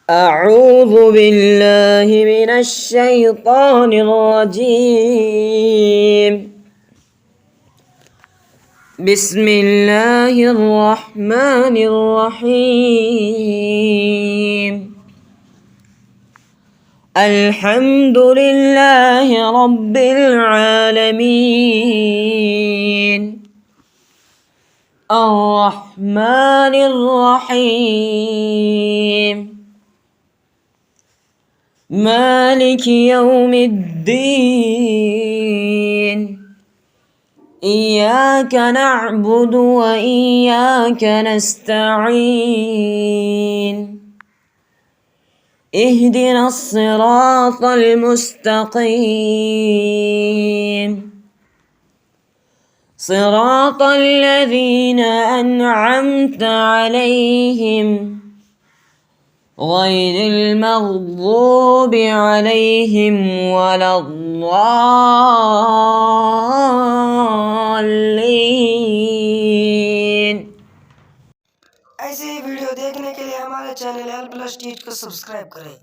أعوذ بالله من الشيطان الرجيم. بسم الله الرحمن الرحيم. الحمد لله رب العالمين، الرحمن الرحيم، مالك يوم الدين. إياك نعبد وإياك نستعين. اهدنا الصراط المستقيم، صراط الذين أنعمت عليهم غير المغضوب عليهم ولا الضالين। ऐसे ही वीडियो देखने के लिए हमारे चैनल L+ टीच को सब्सक्राइब करें।